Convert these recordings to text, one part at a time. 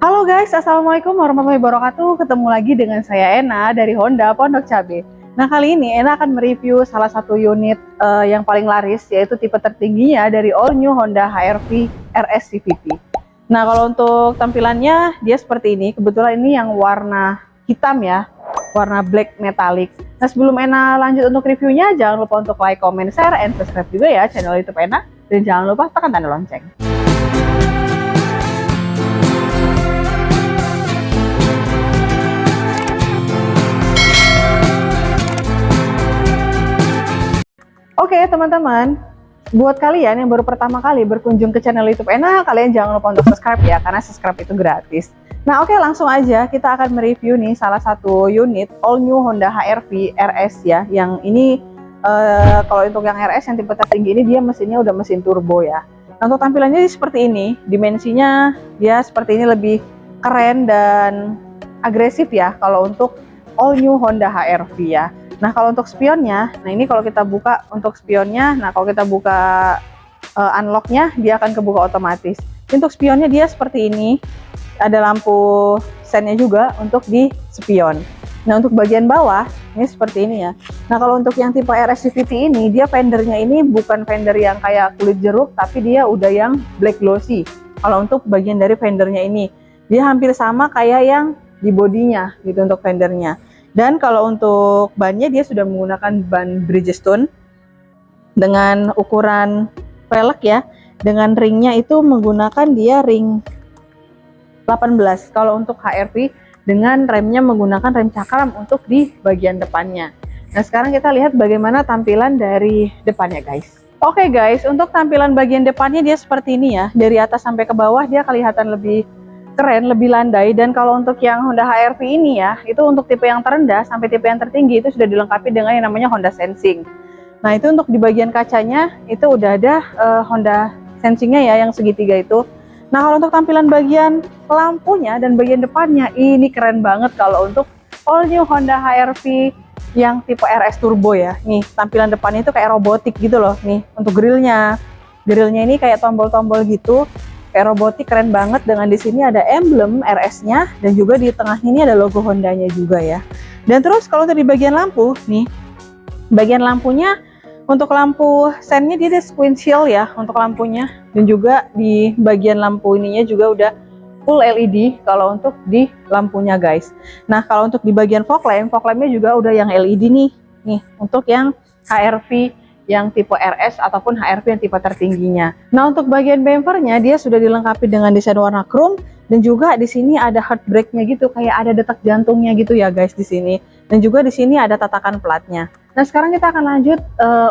Halo guys, Assalamualaikum warahmatullahi wabarakatuh. Ketemu lagi dengan saya Ena dari Honda Pondok Cabe. Nah, kali ini Ena akan mereview salah satu unit yang paling laris, yaitu tipe tertingginya dari all new Honda HR-V RS CVT. Nah, kalau untuk tampilannya dia seperti ini. Kebetulan ini yang warna hitam ya, warna black metallic. Nah, sebelum Ena lanjut untuk reviewnya, jangan lupa untuk like, comment, share, and subscribe juga ya channel YouTube Ena. Dan jangan lupa tekan tanda lonceng. Oke teman-teman, buat kalian yang baru pertama kali berkunjung ke channel YouTube Ena, kalian jangan lupa untuk subscribe ya, karena subscribe itu gratis. Nah oke, langsung aja kita akan mereview nih salah satu unit all new Honda HR-V RS ya. Yang ini kalau untuk yang RS yang tipe tertinggi ini dia mesinnya udah mesin turbo ya. Nah, untuk tampilannya seperti ini, dimensinya dia seperti ini, lebih keren dan agresif ya kalau untuk all new Honda HR-V ya. Nah, kalau untuk spionnya, nah ini kalau kita buka untuk spionnya, nah kalau kita buka unlocknya, dia akan kebuka otomatis. Untuk spionnya dia seperti ini, ada lampu sennya juga untuk di spion. Nah, untuk bagian bawah, ini seperti ini ya. Nah, kalau untuk yang tipe RS CVT ini, dia fendernya ini bukan fender yang kayak kulit jeruk, tapi dia udah yang black glossy. Kalau untuk bagian dari fendernya ini, dia hampir sama kayak yang di bodinya gitu untuk fendernya. Dan kalau untuk bannya dia sudah menggunakan ban Bridgestone dengan ukuran velg ya, dengan ringnya itu menggunakan dia ring 18. Kalau untuk HR-V dengan remnya menggunakan rem cakram untuk di bagian depannya. Nah sekarang kita lihat bagaimana tampilan dari depannya guys. Oke guys, untuk tampilan bagian depannya dia seperti ini ya. Dari atas sampai ke bawah dia kelihatan lebih keren, lebih landai. Dan kalau untuk yang Honda HR-V ini ya, itu untuk tipe yang terendah sampai tipe yang tertinggi itu sudah dilengkapi dengan yang namanya Honda Sensing. Nah itu untuk di bagian kacanya itu udah ada Honda Sensingnya ya, yang segitiga itu. Nah kalau untuk tampilan bagian lampunya dan bagian depannya ini keren banget kalau untuk all new Honda HR-V yang tipe RS Turbo ya. Nih tampilan depannya itu kayak robotik gitu loh. Nih untuk grillnya ini kayak tombol-tombol gitu, kayak robotik, keren banget. Dengan di sini ada emblem RS-nya dan juga di tengahnya ini ada logo Honda-nya juga ya. Dan terus kalau di bagian lampu nih, bagian lampunya untuk lampu sennya dia ada squint shield ya untuk lampunya, dan juga di bagian lampu ininya juga udah full LED kalau untuk di lampunya guys. Nah kalau untuk di bagian fog lamp-nya juga udah yang LED nih untuk yang HR-V yang tipe RS ataupun HR-V yang tipe tertingginya. Nah, untuk bagian bumpernya dia sudah dilengkapi dengan desain warna chrome, dan juga di sini ada hard brake-nya gitu, kayak ada detak jantungnya gitu ya guys di sini. Dan juga di sini ada tatakan platnya. Nah, sekarang kita akan lanjut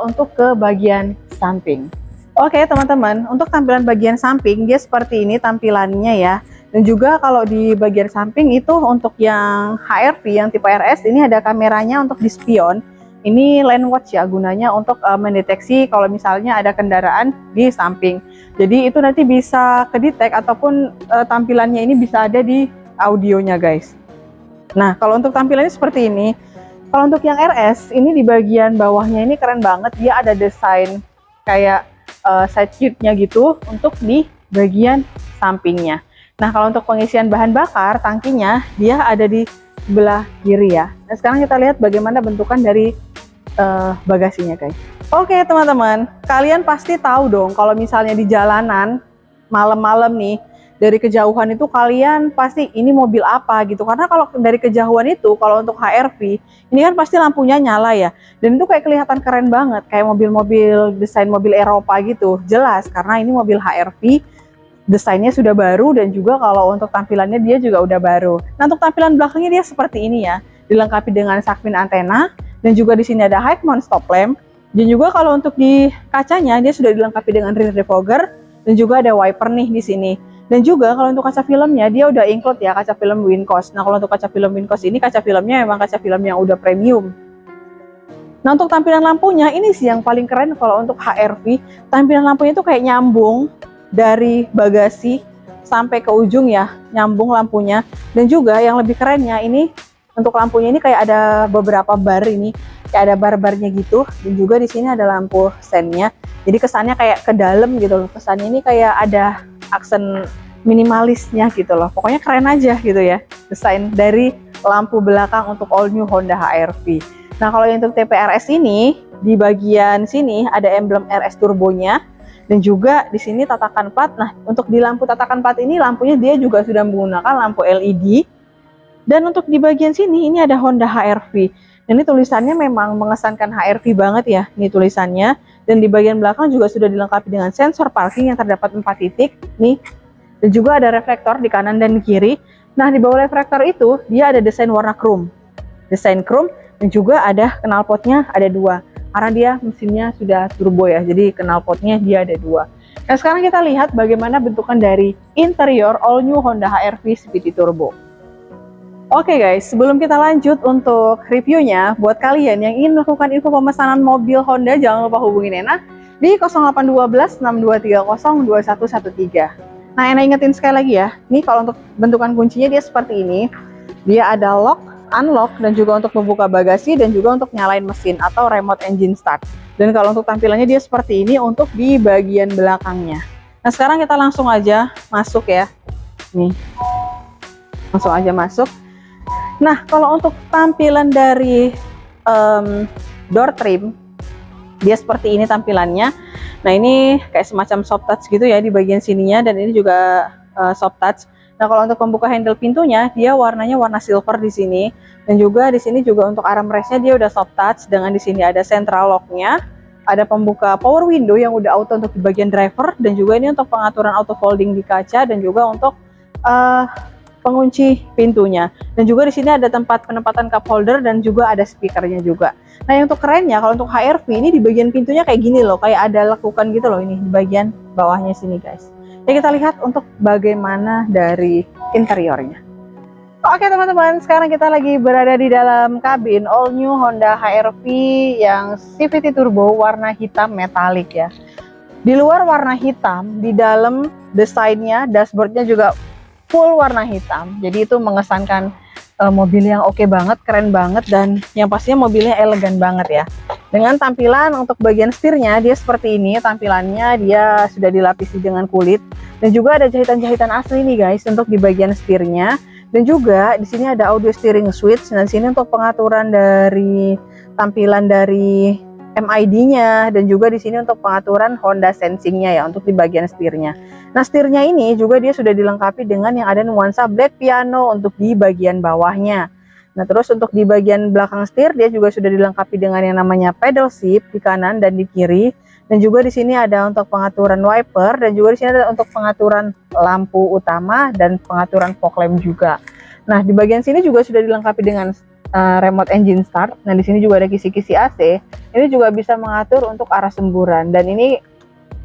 untuk ke bagian samping. Oke, teman-teman, untuk tampilan bagian samping dia seperti ini tampilannya ya. Dan juga kalau di bagian samping itu untuk yang HR-V yang tipe RS ini ada kameranya untuk di spion. Ini lane watch ya, gunanya untuk mendeteksi kalau misalnya ada kendaraan di samping. Jadi itu nanti bisa kedetek ataupun tampilannya ini bisa ada di audionya guys. Nah kalau untuk tampilannya seperti ini. Kalau untuk yang RS ini di bagian bawahnya ini keren banget, dia ada desain kayak side kit-nya gitu untuk di bagian sampingnya. Nah kalau untuk pengisian bahan bakar tangkinya dia ada di sebelah kiri ya. Nah sekarang kita lihat bagaimana bentukan dari bagasinya guys. Oke teman-teman, kalian pasti tahu dong kalau misalnya di jalanan malam-malam nih, dari kejauhan itu kalian pasti ini mobil apa gitu. Karena kalau dari kejauhan itu, kalau untuk HR-V ini kan pasti lampunya nyala ya, dan itu kayak kelihatan keren banget, kayak mobil-mobil desain mobil Eropa gitu. Jelas karena ini mobil HR-V, desainnya sudah baru, dan juga kalau untuk tampilannya dia juga udah baru. Nah untuk tampilan belakangnya dia seperti ini ya, dilengkapi dengan sakmin antena, dan juga di sini ada high mount stop lamp. Dan juga kalau untuk di kacanya dia sudah dilengkapi dengan rear defogger, dan juga ada wiper nih di sini. Dan juga kalau untuk kaca filmnya dia udah include ya kaca film Wincos. Nah kalau untuk kaca film Wincos ini kaca filmnya memang kaca film yang udah premium. Nah untuk tampilan lampunya ini sih yang paling keren kalau untuk HR-V. Tampilan lampunya itu kayak nyambung dari bagasi sampai ke ujung ya, nyambung lampunya. Dan juga yang lebih kerennya ini untuk lampunya ini kayak ada beberapa bar ini, kayak ada bar-barnya gitu. Dan juga di sini ada lampu sennya. Jadi kesannya kayak ke dalam gitu loh. Kesannya ini kayak ada aksen minimalisnya gitu loh. Pokoknya keren aja gitu ya desain dari lampu belakang untuk all new Honda HR-V. Nah kalau yang untuk TPRS ini, di bagian sini ada emblem RS turbonya, dan juga di sini tatakan plat. Nah untuk di lampu tatakan plat ini, lampunya dia juga sudah menggunakan lampu LED. Dan untuk di bagian sini ini ada Honda HR-V. Ini tulisannya memang mengesankan HR-V banget ya, ini tulisannya. Dan di bagian belakang juga sudah dilengkapi dengan sensor parking yang terdapat 4 titik nih. Dan juga ada reflektor di kanan dan di kiri. Nah di bawah reflektor itu dia ada desain warna chrome. Desain chrome, dan juga ada knalpotnya ada 2. Karena dia mesinnya sudah turbo ya, jadi knalpotnya dia ada 2. Nah sekarang kita lihat bagaimana bentukan dari interior all new Honda HR-V Speedy Turbo. Oke guys, sebelum kita lanjut untuk reviewnya, buat kalian yang ingin melakukan info pemesanan mobil Honda, jangan lupa hubungi Nena di 0812 6230 2113. Nah, Nena ingetin sekali lagi ya, nih kalau untuk bentukan kuncinya dia seperti ini. Dia ada lock, unlock, dan juga untuk membuka bagasi, dan juga untuk nyalain mesin atau remote engine start. Dan kalau untuk tampilannya dia seperti ini untuk di bagian belakangnya. Nah, sekarang kita langsung aja masuk ya. Nih, langsung aja masuk. Nah, kalau untuk tampilan dari door trim, dia seperti ini tampilannya. Nah, ini kayak semacam soft touch gitu ya di bagian sininya, dan ini juga soft touch. Nah, kalau untuk membuka handle pintunya, dia warnanya warna silver di sini, dan juga di sini juga untuk armrestnya dia udah soft touch, dengan di sini ada central locknya, ada pembuka power window yang udah auto untuk di bagian driver, dan juga ini untuk pengaturan auto folding di kaca, dan juga untuk pengunci pintunya. Dan juga di sini ada tempat penempatan cup holder, dan juga ada speakernya juga. Nah, yang untuk kerennya kalau untuk HR-V ini di bagian pintunya kayak gini loh, kayak ada lekukan gitu loh ini di bagian bawahnya sini guys. Ya kita lihat untuk bagaimana dari interiornya. Oke teman-teman, sekarang kita lagi berada di dalam kabin all new Honda HR-V yang CVT Turbo warna hitam metalik ya. Di luar warna hitam, di dalam desainnya, dashboardnya juga full warna hitam. Jadi itu mengesankan mobil yang oke banget, keren banget, dan yang pastinya mobilnya elegan banget ya. Dengan tampilan untuk bagian setirnya dia seperti ini, tampilannya dia sudah dilapisi dengan kulit, dan juga ada jahitan-jahitan asli nih guys untuk di bagian setirnya. Dan juga di sini ada audio steering switch, dan sini untuk pengaturan dari tampilan dari MID-nya, dan juga di sini untuk pengaturan Honda Sensing-nya ya untuk di bagian setirnya. Nah, setirnya ini juga dia sudah dilengkapi dengan yang ada nuansa black piano untuk di bagian bawahnya. Nah, terus untuk di bagian belakang setir dia juga sudah dilengkapi dengan yang namanya pedal shift di kanan dan di kiri. Dan juga di sini ada untuk pengaturan wiper, dan juga di sini ada untuk pengaturan lampu utama dan pengaturan fog lamp juga. Nah, di bagian sini juga sudah dilengkapi dengan remote engine start. Nah, di sini juga ada kisi-kisi AC. Ini juga bisa mengatur untuk arah semburan, dan ini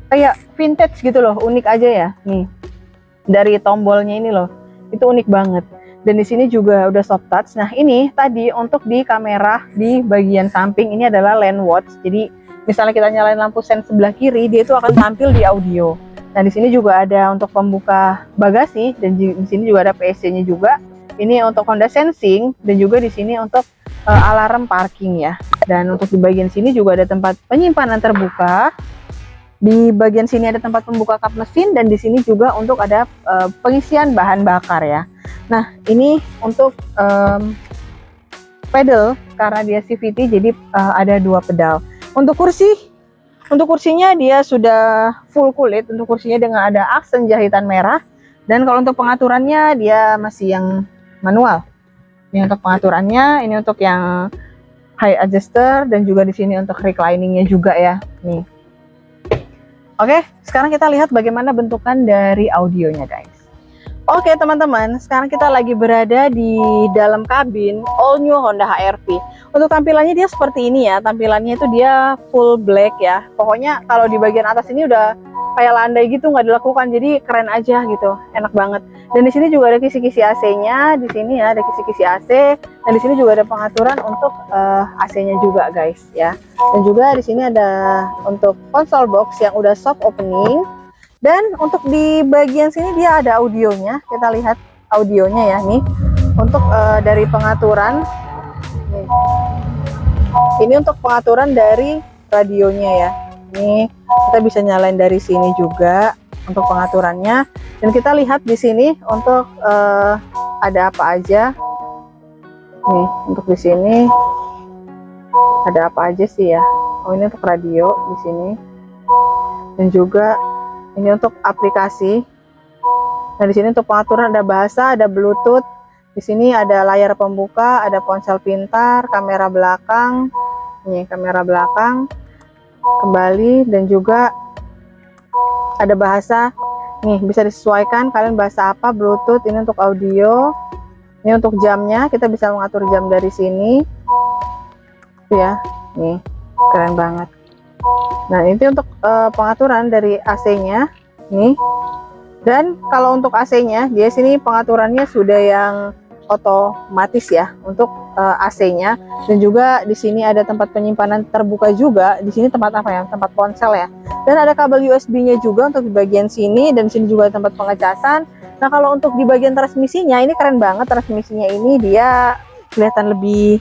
kayak vintage gitu loh, unik aja ya. Nih, dari tombolnya ini loh, itu unik banget. Dan di sini juga udah soft touch. Nah, ini tadi untuk di kamera di bagian samping ini adalah lane watch. Jadi misalnya kita nyalain lampu sen sebelah kiri, dia itu akan tampil di audio. Nah, di sini juga ada untuk pembuka bagasi, dan di sini juga ada PSC-nya juga. Ini untuk Honda Sensing, dan juga di sini untuk alarm parking ya. Dan untuk di bagian sini juga ada tempat penyimpanan terbuka. Di bagian sini ada tempat pembuka kap mesin, dan di sini juga untuk ada pengisian bahan bakar ya. Nah, ini untuk pedal karena dia CVT, jadi ada 2 pedal. Untuk kursinya dia sudah full kulit. Untuk kursinya dengan ada aksen jahitan merah. Dan kalau untuk pengaturannya dia masih yang manual. Ini untuk pengaturannya, ini untuk yang high adjuster, dan juga di sini untuk recliningnya juga ya. Nih. Oke, sekarang kita lihat bagaimana bentukan dari audionya guys. Oke teman-teman, sekarang kita lagi berada di dalam kabin all new Honda HR-V. Untuk tampilannya dia seperti ini ya, tampilannya itu dia full black ya. Pokoknya kalau di bagian atas ini udah kayak landai gitu, nggak dilakukan, jadi keren aja gitu, enak banget. Dan di sini juga ada kisi-kisi AC-nya, di sini ya ada kisi-kisi AC, dan di sini juga ada pengaturan untuk AC-nya juga guys ya. Dan juga di sini ada untuk console box yang udah soft opening. Dan untuk di bagian sini dia ada audionya, kita lihat audionya ya nih. Untuk dari pengaturan, nih. Ini untuk pengaturan dari radionya ya. Nih kita bisa nyalain dari sini juga. untuk pengaturannya. Dan kita lihat di sini untuk ada apa aja. Nih, untuk di sini ada apa aja sih ya? Oh, ini untuk radio di sini. Dan juga ini untuk aplikasi. Nah, di sini untuk pengaturan ada bahasa, ada Bluetooth. Di sini ada layar pembuka, ada ponsel pintar, kamera belakang. Nih, kamera belakang kembali, dan juga ada bahasa. Nih, bisa disesuaikan kalian bahasa apa, Bluetooth. Ini untuk audio. Ini untuk jamnya, kita bisa mengatur jam dari sini. Ya, nih, keren banget. Nah, ini untuk pengaturan dari AC-nya. Nih. Dan kalau untuk AC-nya, dia sini pengaturannya sudah yang otomatis ya untuk AC-nya. Dan juga di sini ada tempat penyimpanan terbuka juga. Di sini tempat apa ya? Tempat ponsel ya. Dan ada kabel USB-nya juga untuk di bagian sini, dan sini juga ada tempat pengecasan. Nah, kalau untuk di bagian transmisinya ini keren banget. Transmisinya ini dia kelihatan lebih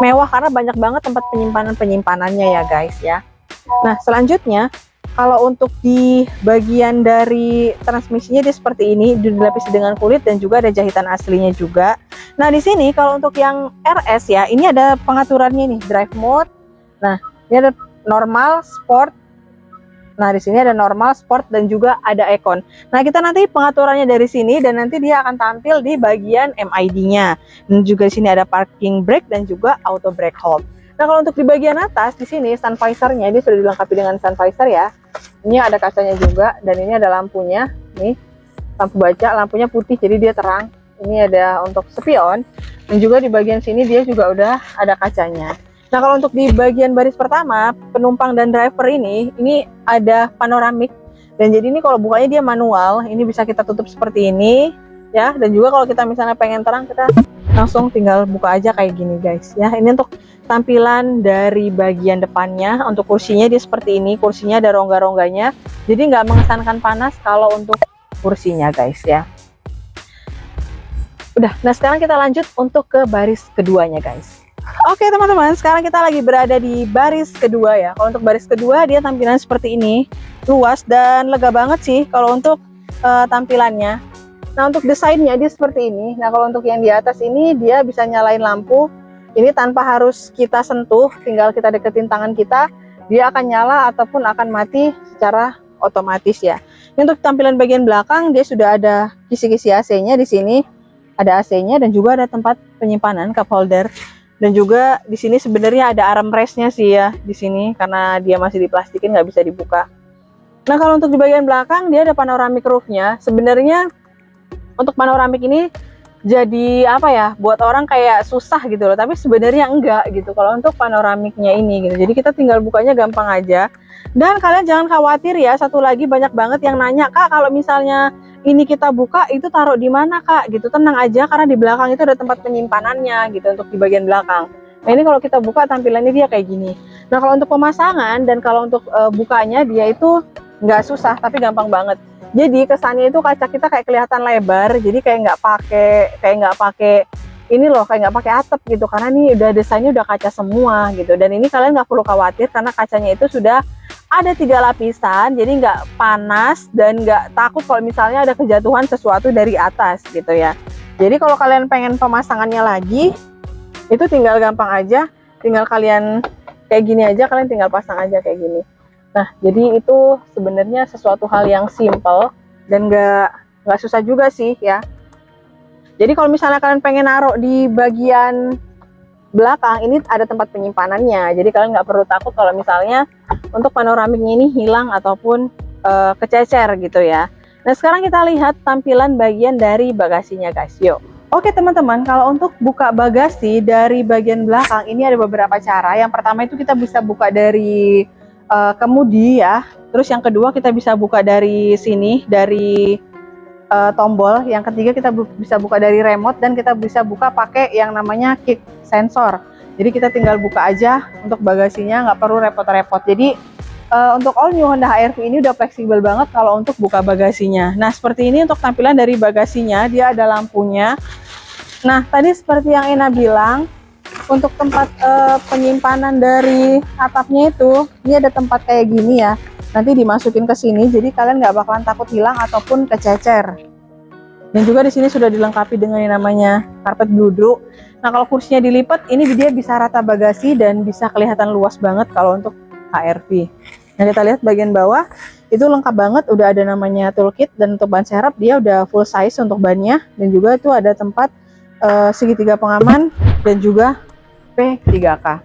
mewah karena banyak banget tempat penyimpanannya ya guys ya. Nah, selanjutnya kalau untuk di bagian dari transmisinya dia seperti ini, dilapisi dengan kulit dan juga ada jahitan aslinya juga. Nah, di sini kalau untuk yang RS ya, ini ada pengaturannya nih, drive mode. Nah, ini ada normal, sport. Nah, di sini ada normal, sport, dan juga ada icon. Nah, kita nanti pengaturannya dari sini, dan nanti dia akan tampil di bagian MID-nya. Dan juga di sini ada parking brake dan juga auto brake hold. Nah, kalau untuk di bagian atas di sini sun visor-nya dia sudah dilengkapi dengan sun visor ya. Ini ada kacanya juga, dan ini ada lampunya. Nih, lampu baca, lampunya putih jadi dia terang. Ini ada untuk spion, dan juga di bagian sini dia juga udah ada kacanya. Nah, kalau untuk di bagian baris pertama, penumpang dan driver ini ada panoramik. Dan jadi ini kalau bukanya dia manual, ini bisa kita tutup seperti ini ya. Dan juga kalau kita misalnya pengen terang, kita langsung tinggal buka aja kayak gini guys ya. Ini untuk tampilan dari bagian depannya. Untuk kursinya dia seperti ini, kursinya ada rongga-rongganya, jadi nggak mengesankan panas kalau untuk kursinya guys ya. Udah, nah sekarang kita lanjut untuk ke baris keduanya guys. Oke teman-teman, sekarang kita lagi berada di baris kedua ya. Kalau untuk baris kedua dia tampilan seperti ini, luas dan lega banget sih kalau untuk tampilannya. Nah, untuk desainnya dia seperti ini. Nah, kalau untuk yang di atas ini dia bisa nyalain lampu. Ini tanpa harus kita sentuh, tinggal kita deketin tangan kita, dia akan nyala ataupun akan mati secara otomatis ya. Ini untuk tampilan bagian belakang dia sudah ada kisi-kisi AC-nya di sini. Ada AC-nya dan juga ada tempat penyimpanan cup holder. Dan juga di sini sebenarnya ada armrest-nya sih ya di sini karena dia masih diplastikin, nggak bisa dibuka. Nah, kalau untuk di bagian belakang dia ada panoramic roof-nya. Sebenarnya untuk panoramik ini jadi apa ya, buat orang kayak susah gitu loh, tapi sebenarnya enggak gitu kalau untuk panoramiknya ini gitu. Jadi kita tinggal bukanya gampang aja. Dan kalian jangan khawatir ya, satu lagi banyak banget yang nanya, Kak, kalau misalnya ini kita buka itu taruh di mana Kak gitu. Tenang aja karena di belakang itu ada tempat penyimpanannya gitu untuk di bagian belakang. Nah, ini kalau kita buka tampilannya dia kayak gini. Nah, kalau untuk pemasangan dan kalau untuk bukanya dia itu nggak susah tapi gampang banget. Jadi kesannya itu kaca kita kayak kelihatan lebar, jadi kayak nggak pakai ini loh, kayak nggak pakai atap gitu, karena ini udah desainnya udah kaca semua gitu. Dan ini kalian nggak perlu khawatir karena kacanya itu sudah ada 3 lapisan, jadi nggak panas dan nggak takut kalau misalnya ada kejatuhan sesuatu dari atas gitu ya. Jadi kalau kalian pengen pemasangannya lagi, itu tinggal gampang aja, tinggal kalian kayak gini aja, kalian tinggal pasang aja kayak gini. Nah, jadi itu sebenarnya sesuatu hal yang simple dan nggak susah juga sih ya. Jadi kalau misalnya kalian pengen naruh di bagian belakang, ini ada tempat penyimpanannya. Jadi kalian nggak perlu takut kalau misalnya untuk panoramiknya ini hilang ataupun kececer gitu ya. Nah, sekarang kita lihat tampilan bagian dari bagasinya guys, yuk. Oke teman-teman, kalau untuk buka bagasi dari bagian belakang ini ada beberapa cara. Yang pertama itu kita bisa buka dari kemudi ya. Terus yang kedua kita bisa buka dari sini, dari tombol. Yang ketiga kita bisa buka dari remote, dan kita bisa buka pakai yang namanya kick sensor. Jadi kita tinggal buka aja untuk bagasinya, nggak perlu repot-repot. Jadi untuk all new Honda HR-V ini udah fleksibel banget kalau untuk buka bagasinya. Nah, seperti ini untuk tampilan dari bagasinya, dia ada lampunya. Nah, tadi seperti yang Ena bilang, Untuk tempat penyimpanan dari atapnya itu, ini ada tempat kayak gini ya. Nanti dimasukin ke sini, jadi kalian nggak bakalan takut hilang ataupun kececer. Dan juga di sini sudah dilengkapi dengan yang namanya karpet bludru. Nah, kalau kursinya dilipat, ini dia bisa rata bagasi dan bisa kelihatan luas banget kalau untuk HRV. Nah, kita lihat bagian bawah, itu lengkap banget, udah ada namanya toolkit, dan untuk ban serep dia udah full size untuk bannya. Dan juga itu ada tempat segitiga pengaman dan juga P3K.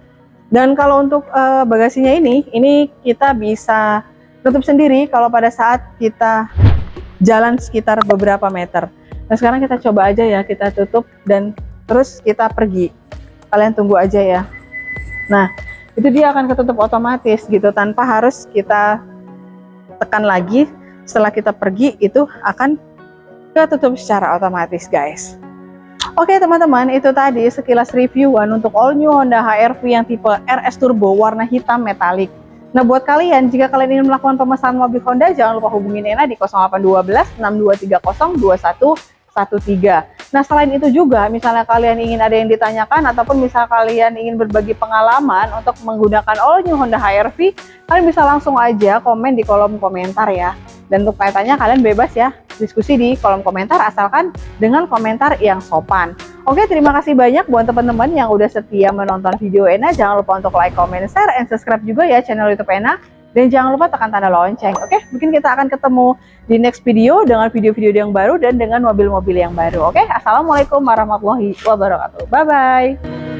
Dan kalau untuk bagasinya ini kita bisa tutup sendiri kalau pada saat kita jalan sekitar beberapa meter. Nah, sekarang kita coba aja ya, kita tutup dan terus kita pergi. Kalian tunggu aja ya. Nah, itu dia akan ketutup otomatis gitu, tanpa harus kita tekan lagi. Setelah kita pergi, itu akan ketutup secara otomatis, guys. Oke teman-teman, itu tadi sekilas reviewan untuk all new Honda HR-V yang tipe RS Turbo warna hitam metalik. Nah, buat kalian, jika kalian ingin melakukan pemesanan mobil Honda, jangan lupa hubungi Nena di 0812 6230 2113. Nah, selain itu juga, misalnya kalian ingin ada yang ditanyakan, ataupun misal kalian ingin berbagi pengalaman untuk menggunakan all new Honda HR-V, kalian bisa langsung aja komen di kolom komentar ya. Dan untuk tanya-tanya, kalian bebas ya diskusi di kolom komentar, asalkan dengan komentar yang sopan. Oke, terima kasih banyak buat teman-teman yang udah setia menonton video Ena. Jangan lupa untuk like, comment, share, and subscribe juga ya channel YouTube Ena. Dan jangan lupa tekan tanda lonceng. Oke, mungkin kita akan ketemu di next video dengan video-video yang baru dan dengan mobil-mobil yang baru. Oke, assalamualaikum warahmatullahi wabarakatuh. Bye-bye.